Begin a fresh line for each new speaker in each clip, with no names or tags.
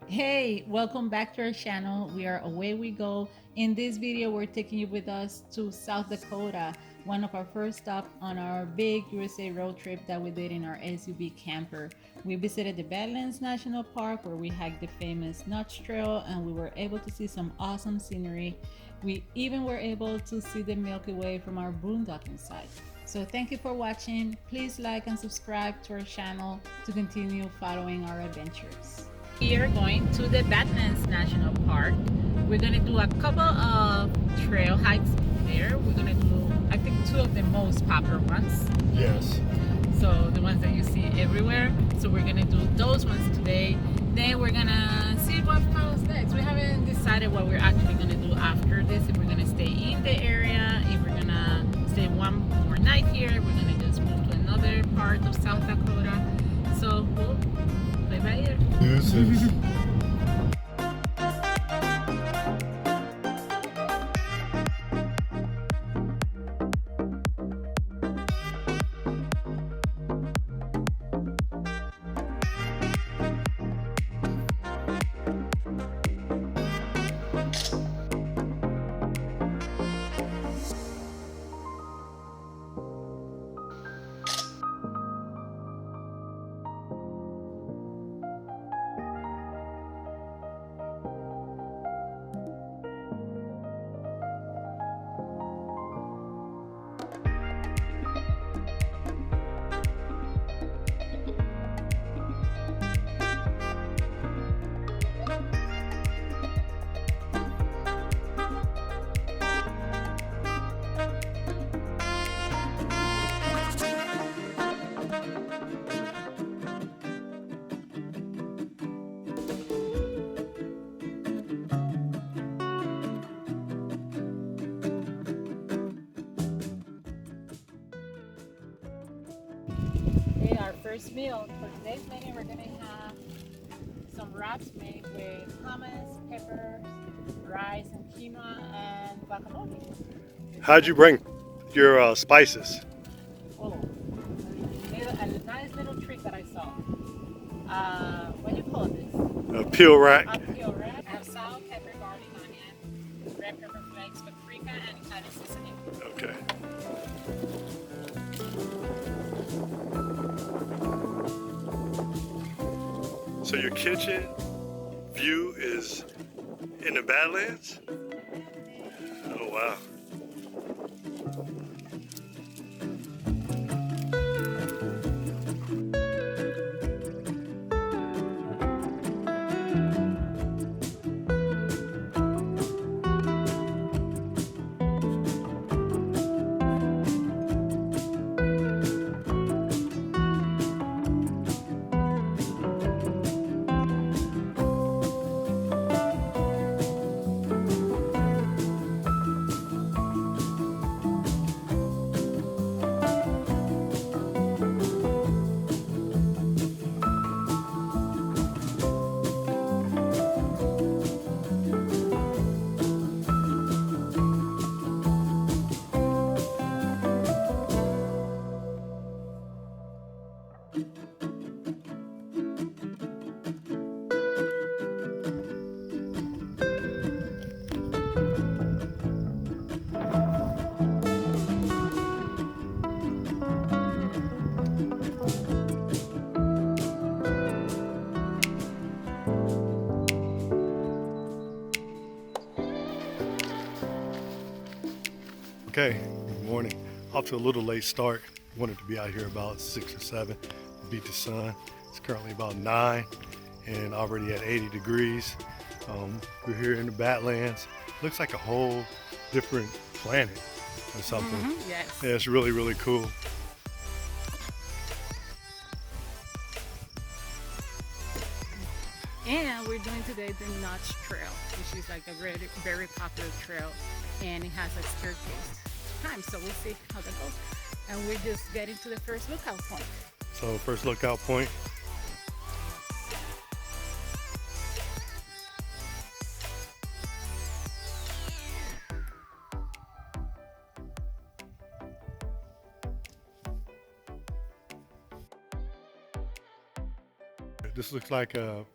Hey, welcome back to our channel. We are Away We Go. In this video, we're taking you with us to South Dakota, one of our first stops on our big USA road trip that we did in our SUV camper. We visited the Badlands National Park where we hiked the famous Notch Trail and we were able to see some awesome scenery. We even were able to see the Milky Way from our boondocking site. So thank you for watching. Please like and subscribe to our channel to continue following our adventures. We are going to the Badlands National Park. We're gonna do a couple of trail hikes there. We're gonna do, I think, two of the most popular ones.
Yes.
So the ones that you see everywhere. So we're gonna do those ones today. Then we're gonna see what follows next. We haven't decided what we're actually gonna do after this. If we're gonna stay in the area, if we're gonna stay one more night here, we're gonna just move to another part of South Dakota. So we'll play by ear.
This is
Okay, our first meal for today's menu, we're gonna have some wraps made with hummus, peppers, rice, and quinoa, and guacamole.
how'd you bring your spices?
Oh, a nice little trick that I saw. What do you call this?
Peel rack.
A peel wrap. I have salt, pepper, garlic, onion, red pepper flakes, paprika, and Italian seasoning.
Okay. So your kitchen view is in the Badlands? Oh wow. Okay, good morning. Off to a little late start. Wanted to be out here about 6 or 7, beat the sun. It's currently about 9 and already at 80 degrees. We're here in the Badlands. Looks like a whole different planet or something.
Yes.
Yeah, it's really, really cool.
And we're doing today the Notch Trail, which is like a very, very popular trail, and it has a staircase time. So we'll see how that goes. And we're just getting to the first lookout point.
So first lookout point. This looks like a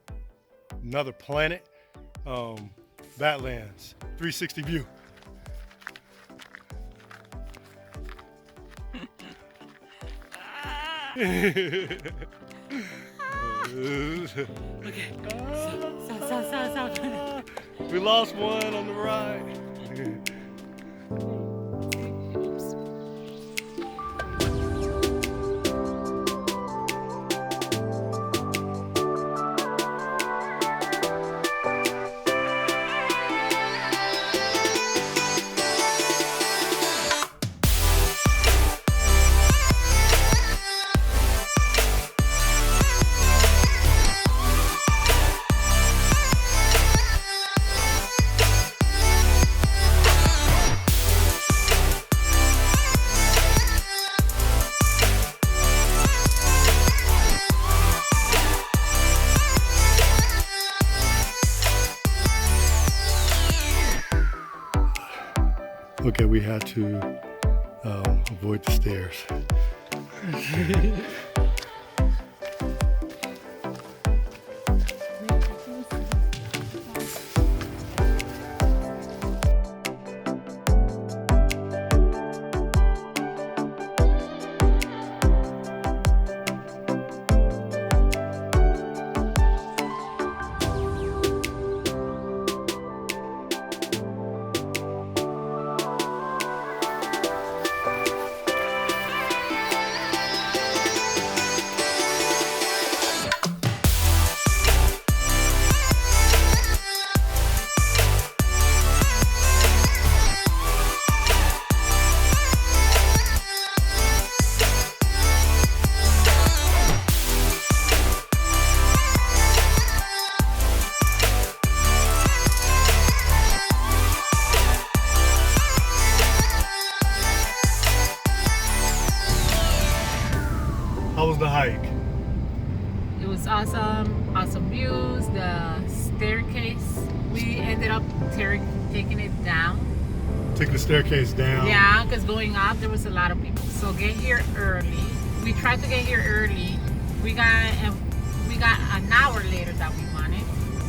another planet. Badlands 360 view.
Okay. South.
We lost one on the ride.
Oops.
Okay, we had to avoid the stairs. How was the hike?
It was awesome. Awesome views. The staircase. We ended up taking it down.
Taking the staircase down.
Yeah, because going up there was a lot of people. So get here early. We tried to get here early. We got an hour later that we wanted.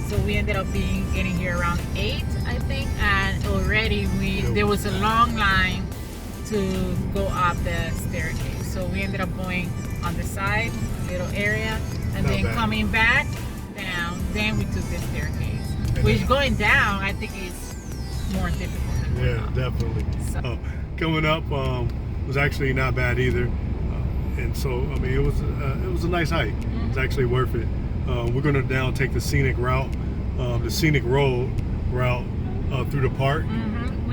So we ended up getting here around 8, I think. And already there was a long line to go up the staircase. So we ended up going on the side, little area, and then coming back down. Then we took the staircase. Which going down, I think is more difficult than going up.
Definitely.
So.
Coming up was actually not bad either, and so I mean it was a nice hike.
Mm-hmm.
It's actually worth it. We're gonna now take the scenic route, the scenic road route through the park.
Mm-hmm.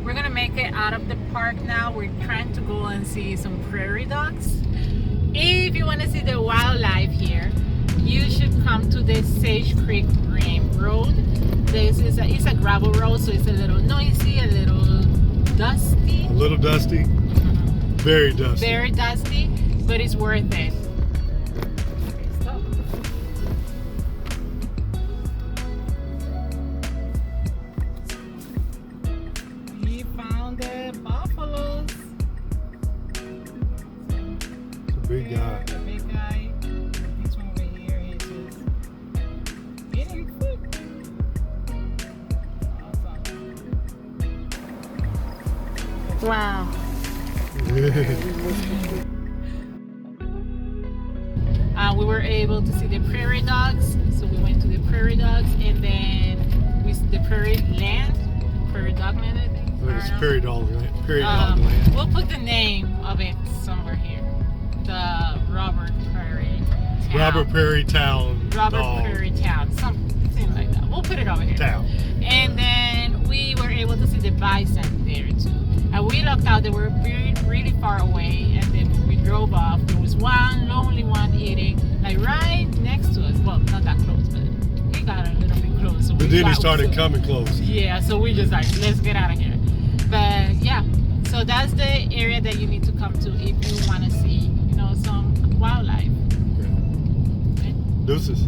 We're gonna make it out of the park now. We're trying to go and see some prairie dogs. If you want to see the wildlife here, you should come to the Sage Creek Road. It's a gravel road, so it's a little noisy, a little dusty.
A little dusty.
Mm-hmm.
Very dusty.
Very dusty, but it's worth it. We found the buffaloes.
It's a big guy.
The big guy. This one over here is just eating food. Awesome. Wow. We were able to see the prairie dogs, so we went to the prairie dogs, and then the prairie dog land, I think.
It's prairie dog land.
We'll put the name of it somewhere here. The Robert Prairie Town.
Robert Prairie Town.
Prairie Town, something like that. We'll put it over here.
Town.
And then we were able to see the bison there too. And we looked out, they were really far away, and then when we drove off, there was one lonely one eating like right next to us. Well, not that close, but he got a little bit close. So
But then he started coming close.
Yeah, so we just like, let's get out of here. But yeah, so that's the area that you need to come to if you want to see, some wildlife.
Yeah.
Okay.
Deuces.